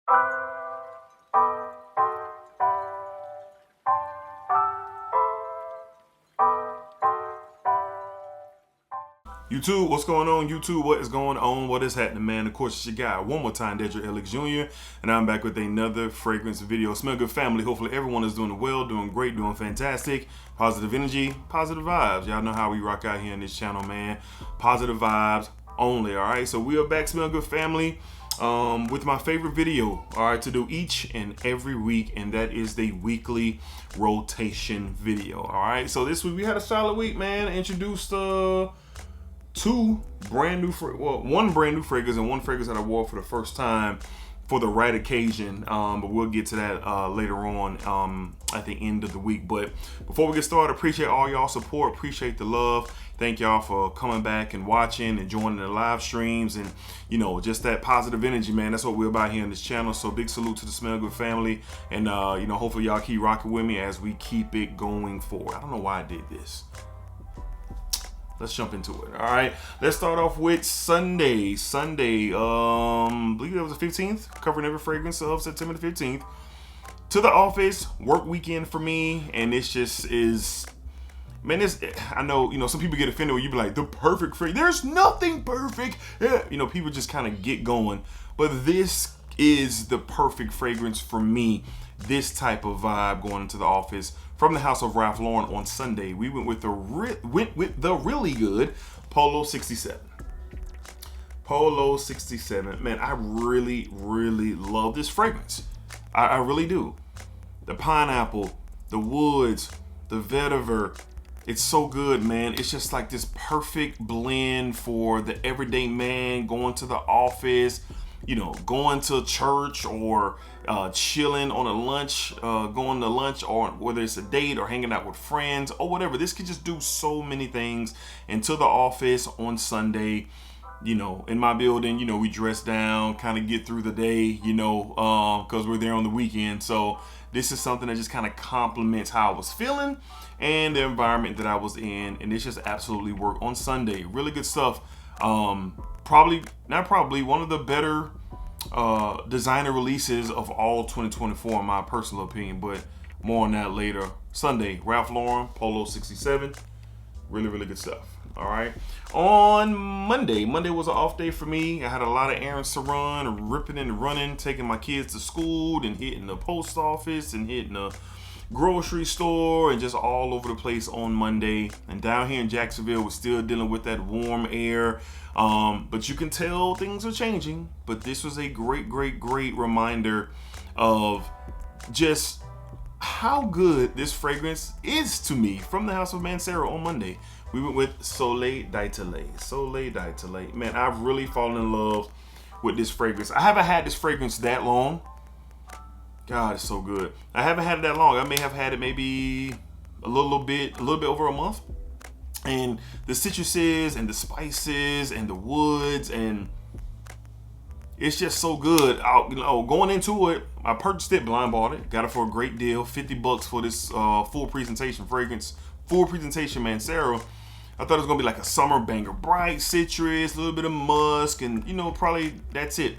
YouTube, what's going on? YouTube, what is going on? What is happening, man? Of course, it's your guy, one more time, DEDRICKHJR, and I'm back with another fragrance video. Smell good, family. Hopefully, everyone is doing well, doing great, doing fantastic. Positive energy, positive vibes. Y'all know how we rock out here in this channel, man. Positive vibes only, all right? So we are back, Smell Good, family, with my favorite video, all right, to do each and every week, and that is the weekly rotation video, all right? So this week, we had a solid week, man. Introduced, one brand new fragrance and one fragrance that I wore for the first time for the right occasion, but we'll get to that later on at the end of the week. But before we get started, appreciate all y'all support, appreciate the love. Thank y'all for coming back and watching and joining the live streams, and you know, just that positive energy, man. That's what we're about here on this channel. So big salute to the Smell Good family, and you know, hopefully y'all keep rocking with me as we keep it going forward. I don't know why I did this. Let's jump into it. All right, let's start off with Sunday. I believe that was the 15th, covering every fragrance of September the 15th. To the office, work weekend for me, and this just is, man, I know, you know, some people get offended when you be like, the perfect fragrance. There's nothing perfect. Yeah. You know, people just kind of get going, but this is the perfect fragrance for me. This type of vibe going into the office. From the house of Ralph Lauren on Sunday, we went with the really good Polo 67. Polo 67. Man, I really love this fragrance. I really do. The pineapple, the woods, the vetiver. It's so good, man. It's just like this perfect blend for the everyday man going to the office, you know, going to church, or chilling on a lunch, going to lunch, or whether it's a date or hanging out with friends or whatever. This could just do so many things. And to the office on Sunday, you know, in my building, you know, we dress down, kind of get through the day, you know, because we're there on the weekend. So this is something that just kind of complements how I was feeling and the environment that I was in. And this just absolutely worked on Sunday. Really good stuff. One of the better designer releases of all 2024 in my personal opinion, but more on that later. Sunday, Ralph Lauren Polo 67, really good stuff. All right, on Monday was an off day for me. I had a lot of errands to run, ripping and running, taking my kids to school, and hitting the post office and hitting the grocery store, and just all over the place on Monday. And down here in Jacksonville, we're still dealing with that warm air, but you can tell things are changing. But this was a great reminder of just how good this fragrance is to me. From the house of Mancera on Monday, we went with Soleil d'Italie. Man, I've really fallen in love with this fragrance. I haven't had this fragrance that long. God, it's so good. I haven't had it that long. I may have had it maybe a little bit over a month. And the citruses and the spices and the woods, and it's just so good. You know, going into it, I purchased it, blind bought it, got it for a great deal, $50 for this full presentation fragrance, full presentation Mancera. I thought it was gonna be like a summer banger, bright citrus, a little bit of musk, and you know, probably that's it.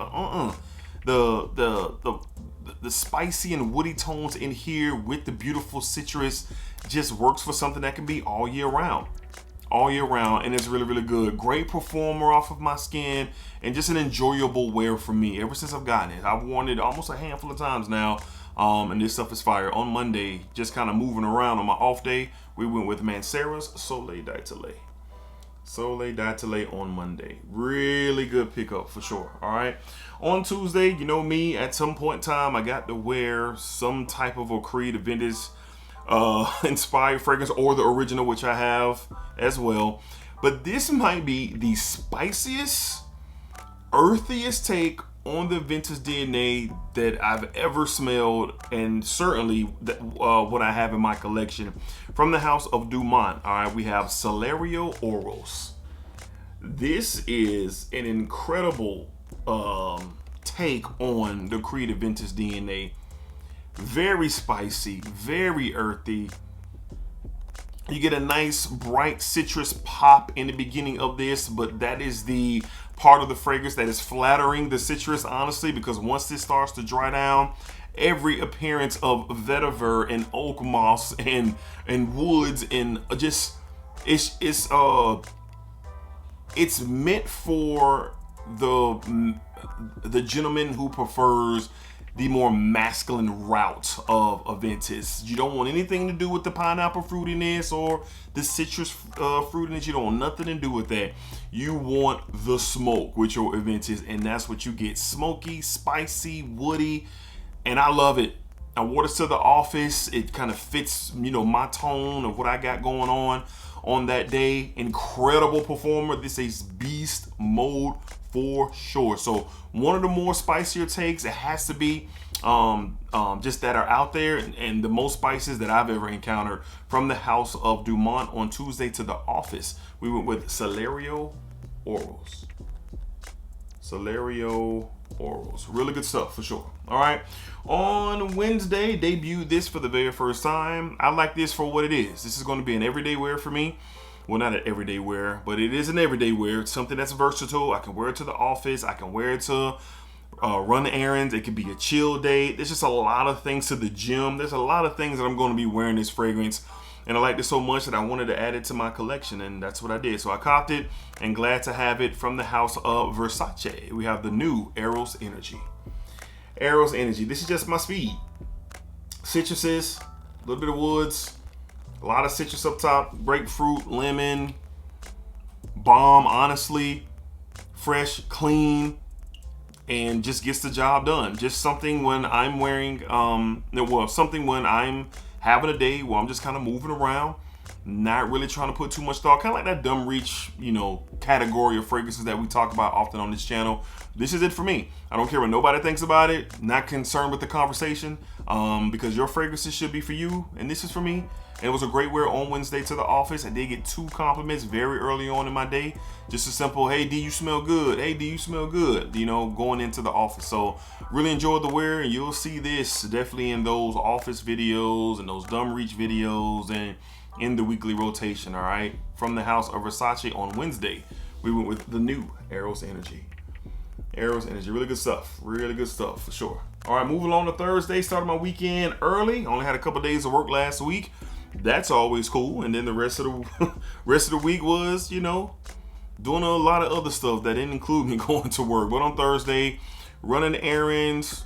The spicy and woody tones in here with the beautiful citrus just works for something that can be all year round, and it's really good. Great performer off of my skin, and just an enjoyable wear for me. Ever since I've gotten it, I've worn it almost a handful of times now, and this stuff is fire. On Monday, just kind of moving around on my off day, we went with Mancera's Soleil d'Italie on Monday. Really good pickup for sure. All right. On Tuesday, you know me, at some point in time, I got to wear some type of a Creed Vintage inspired fragrance, or the original, which I have as well. But this might be the spiciest, earthiest take on the vintage DNA that I've ever smelled, and certainly what I have in my collection. From the house of Dumont, all right, we have Celerio Oros. This is an incredible take on the Creed Vintage DNA. Very spicy, very earthy. You get a nice bright citrus pop in the beginning of this, but that is the part of the fragrance that is flattering the citrus, honestly, because once this starts to dry down, every appearance of vetiver and oak moss and woods and just it's meant for the gentleman who prefers the more masculine route of Aventus. You don't want anything to do with the pineapple fruitiness or the citrus fruitiness. You don't want nothing to do with that. You want the smoke with your Aventus, and that's what you get. Smoky, spicy, woody, and I love it. I wore this to the office. It kind of fits, you know, my tone of what I got going on that day. Incredible performer. This is beast mode for sure. So one of the more spicier takes, it has to be just that are out there, and the most spices that I've ever encountered from the house of Dumont on Tuesday to the office. We went with Celerio Orals. Celerio Orals. Really good stuff for sure. All right. On Wednesday, debuted this for the very first time. I like this for what it is. This is going to be an everyday wear for me. Well, not an everyday wear, but it is an everyday wear. It's something that's versatile. I can wear it to the office. I can wear it to run errands. It could be a chill day. There's just a lot of things to the gym. There's a lot of things that I'm going to be wearing this fragrance. And I liked it so much that I wanted to add it to my collection, and that's what I did. So I copped it, and glad to have it from the house of Versace. We have the new Eros Energy. Eros Energy. This is just my speed. Citruses, a little bit of woods, a lot of citrus up top, grapefruit, lemon, bomb, honestly, fresh, clean, and just gets the job done. Just something when I'm wearing, something when I'm having a day where I'm just kind of moving around, not really trying to put too much thought, kind of like that dumb reach, you know, category of fragrances that we talk about often on this channel. This is it for me. I don't care what nobody thinks about it, not concerned with the conversation, because your fragrances should be for you, and this is for me. And it was a great wear on Wednesday to the office. I did get 2 compliments very early on in my day. Just a simple, hey, D, you smell good. Hey, D, you smell good, you know, going into the office. So really enjoyed the wear, and you'll see this definitely in those office videos and those dumb reach videos and in the weekly rotation, all right? From the house of Versace on Wednesday, we went with the new Eros Energy. Eros Energy, really good stuff for sure. All right, moving on to Thursday, started my weekend early. Only had a couple days of work last week. That's always cool. And then the rest of the week was, you know, doing a lot of other stuff that didn't include me going to work. But on Thursday, running errands.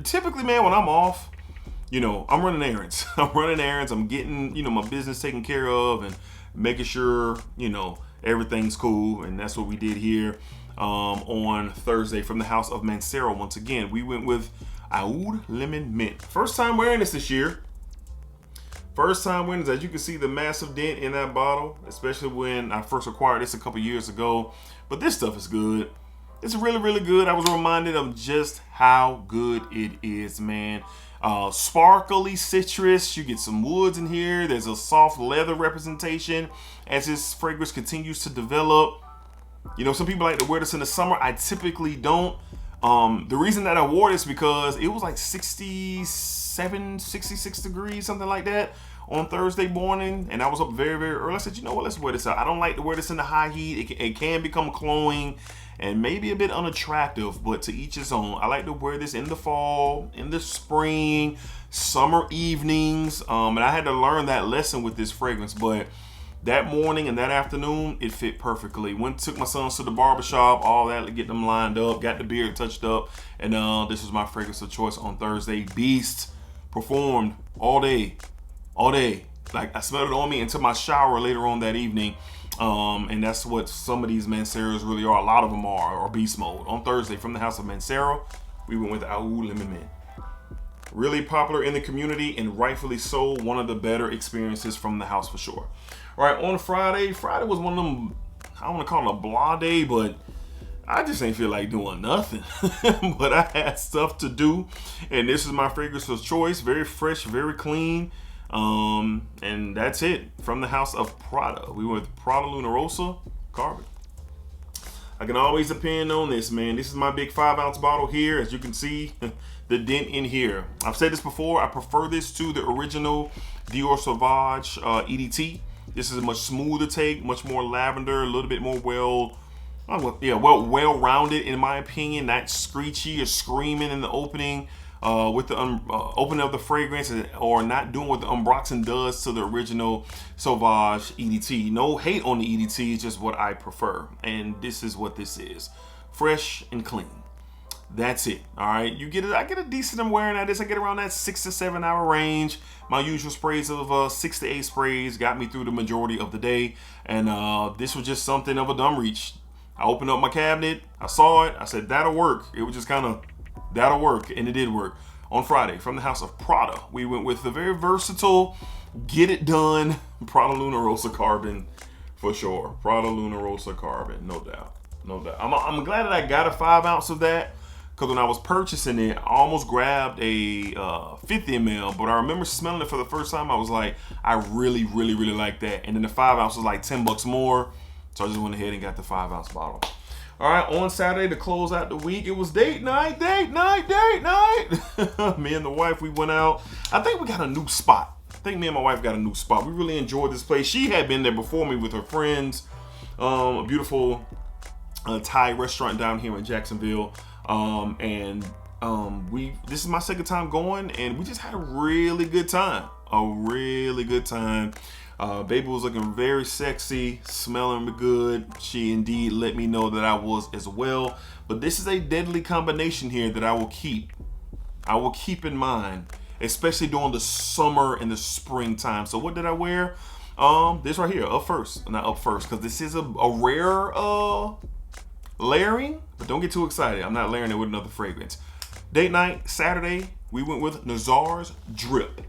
Typically, man, when I'm off, you know, I'm running errands. I'm getting, you know, my business taken care of and making sure, you know, everything's cool. And that's what we did here on Thursday from the house of Mancero. Once again, we went with Oud Lemon Mint. First time wearing this year. First time winners, as you can see the massive dent in that bottle, especially when I first acquired this a couple years ago. But this stuff is good. It's really, really good. I was reminded of just how good it is, man. Sparkly citrus, you get some woods in here. There's a soft leather representation as this fragrance continues to develop. You know, some people like to wear this in the summer. I typically don't. The reason that I wore this because it was like 67, 66 degrees, something like that on Thursday morning. And I was up very, very early. I said, you know what, let's wear this out. I don't like to wear this in the high heat. It can become cloying and maybe a bit unattractive, but to each his own. I like to wear this in the fall, in the spring, summer evenings. And I had to learn that lesson with this fragrance, but that morning and that afternoon, it fit perfectly. Took my sons to the barbershop, all that to get them lined up, got the beard touched up, and this was my fragrance of choice on Thursday. Beast performed all day. Like I smelled it on me into my shower later on that evening. And that's what some of these Manceros really are. A lot of them are beast mode. On Thursday from the house of Mancero, we went with Oud Lemon Mint. Really popular in the community and rightfully so. One of the better experiences from the house for sure. All right, on Friday was one of them, I don't want to call it a blah day, but I just ain't feel like doing nothing. But I had stuff to do, and this is my fragrance of choice. Very fresh, very clean. And that's it from the house of Prada. We went with Prada Luna Rosa Carbon. I can always depend on this, man. This is my big 5-ounce bottle here. As you can see, the dent in here. I've said this before. I prefer this to the original Dior Sauvage EDT. This is a much smoother take, much more lavender, a little bit more well Yeah, well-rounded in my opinion. Not screechy or screaming in the opening with the opening of the fragrance, or not doing what the unboxing does to the original Sauvage EDT. No hate on the EDT, it's just what I prefer, and this is what this is: fresh and clean. That's it. All right, you get it. I get a decent. I'm wearing at this. I get around that 6 to 7 hour range. My usual sprays of 6 to 8 sprays got me through the majority of the day, and this was just something of a dumb reach. I opened up my cabinet, I saw it, I said that'll work. It was just kind of that'll work, and it did work. On Friday, from the house of Prada, we went with the very versatile, get it done Prada Luna Rossa Carbon for sure. Prada Luna Rossa Carbon, no doubt, no doubt. I'm glad that I got a 5 ounce of that. Because when I was purchasing it, I almost grabbed a 50 ml, but I remember smelling it for the first time. I was like, I really, really, really like that. And then the 5 ounce was like 10 bucks more. So I just went ahead and got the 5 ounce bottle. All right, on Saturday to close out the week, it was date night. Me and the wife, we went out. I think we got a new spot. I think me and my wife got a new spot. We really enjoyed this place. She had been there before me with her friends. A beautiful Thai restaurant down here in Jacksonville. This is my second time going, and we just had a really good time. Baby was looking very sexy, smelling good. She indeed let me know that I was as well. But this is a deadly combination here that I will keep in mind, especially during the summer and the springtime. So what did I wear? This right here, up first, because this is a rare layering, but don't get too excited. I'm not layering it with another fragrance. Date night, Saturday, we went with Nazar's Drip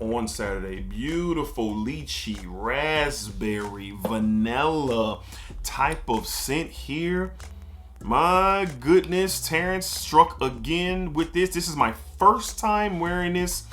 on Saturday. Beautiful lychee, raspberry, vanilla type of scent here. My goodness, Terrence struck again with this. This is my first time wearing this.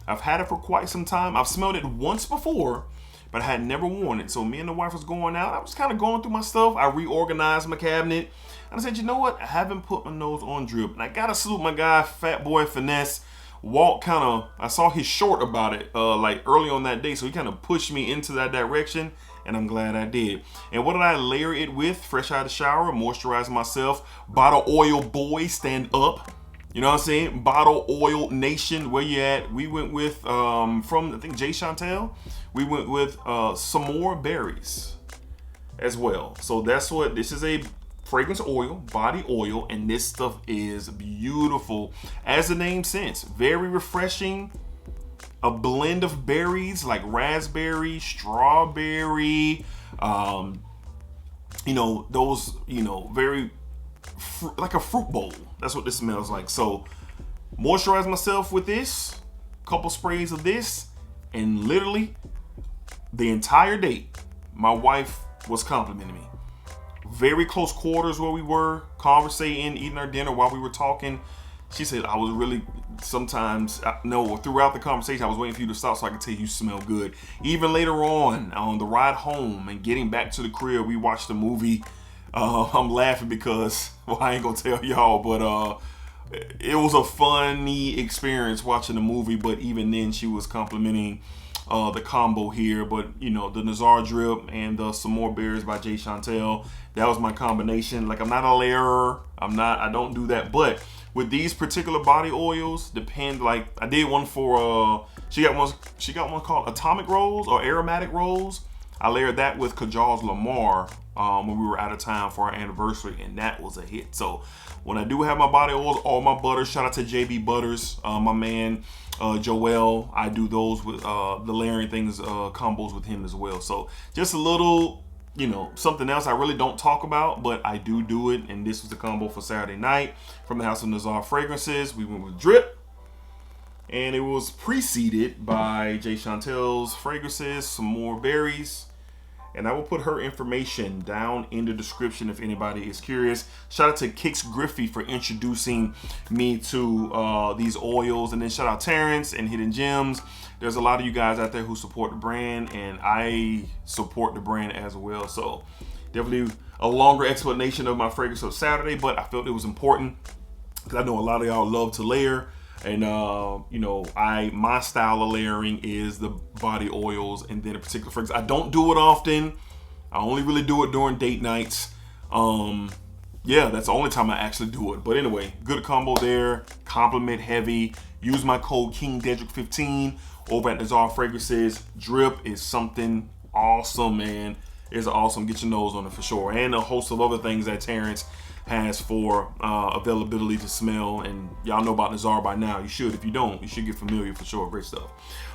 I've had it for quite some time. I've smelled it once before, but I had never worn it. So me and the wife was going out. I was kind of going through my stuff. I reorganized my cabinet. And I said, you know what? I haven't put my nose on Drip. And I got to salute my guy, Fat Boy Finesse. I saw his short about it like early on that day. So he kind of pushed me into that direction. And I'm glad I did. And what did I layer it with? Fresh out of the shower, moisturizing myself. Bottle Oil Boy, stand up. You know what I'm saying? Bottle Oil Nation, where you at? We went with, from I think Jay Chantel, we went with some more berries as well. So that's what, this is a fragrance oil, body oil, and this stuff is beautiful. As the name says, very refreshing. A blend of berries like raspberry, strawberry, very like a fruit bowl. That's what this smells like. So moisturize myself with this, couple sprays of this, and literally the entire date, my wife was complimenting me. Very close quarters where we were, conversating, eating our dinner while we were talking. She said, I was really, throughout the conversation, I was waiting for you to stop so I could tell you smell good. Even later on the ride home and getting back to the crib, we watched a movie. I'm laughing because, well, I ain't gonna tell y'all, but it was a funny experience watching the movie. But even then, she was complimenting the combo here. But the Nazar Drip and the Some More Berries by Jay Chantel, that was my combination. Like, I'm not a layerer. I don't do that. But with these particular body oils, like I did one for she got one called Atomic Rose or Aromatic Rose. I layered that with Kajal's Lamar when we were out of town for our anniversary, and that was a hit. So when I do have my body oils, all my butters, shout out to JB Butters, my man Joel, I do those with the layering things, combos with him as well. So just a little, something else I really don't talk about, but I do it. And this was the combo for Saturday night from the House of Nazar Fragrances. We went with Drip, and it was preceded by Jay Chantel's Fragrances, Some More Berries. And I will put her information down in the description if anybody is curious. Shout out to Hicks Griffey for introducing me to these oils. And then shout out Terrence and Hidden Gems. There's a lot of you guys out there who support the brand, and I support the brand as well. So definitely a longer explanation of my fragrance of Saturday, but I felt it was important because I know a lot of y'all love to layer. And my style of layering is the body oils and then a particular fragrance. I don't do it often. I only really do it during date nights. Yeah, that's the only time I actually do it. But anyway, good combo there. Compliment heavy. Use my code KingDedrick15 over at Nazar Fragrances. Drip is something awesome, man. It's awesome. Get your nose on it for sure. And a host of other things that Terrence has for availability to smell. And y'all know about Nazar by now. You should. If you don't, you should get familiar for sure. Great stuff.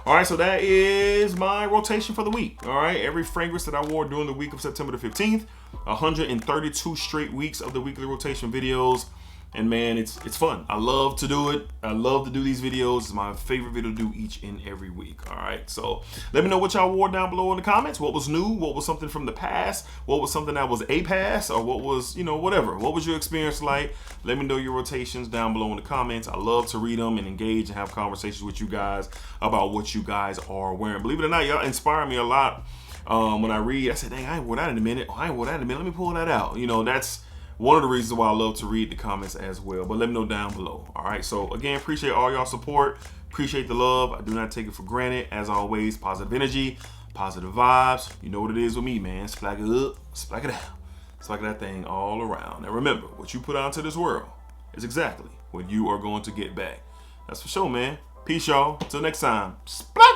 All right, so that is my rotation for the week. All right, every fragrance that I wore during the week of September the 15th. 132 straight weeks of the weekly rotation videos. And man, it's fun. I love to do it. I love to do these videos. It's my favorite video to do each and every week. All right, so let me know what y'all wore down below in the comments. What was new? What was something from the past? What was something that was a pass? Or what was, you know, whatever. What was your experience like? Let me know your rotations down below in the comments. I love to read them and engage and have conversations with you guys about what you guys are wearing. Believe it or not, y'all inspire me a lot. When I read, I said, dang, I ain't wore that in a minute. Oh, I ain't wore that in a minute. Let me pull that out. You know, that's one of the reasons why I love to read the comments as well. But let me know down below. All right. So again, appreciate all y'all support. Appreciate the love. I do not take it for granted. As always, positive energy, positive vibes. You know what it is with me, man. Splack it up, splack it out. Splack that thing all around. And remember, what you put out into this world is exactly what you are going to get back. That's for sure, man. Peace, y'all. Until next time. Splack!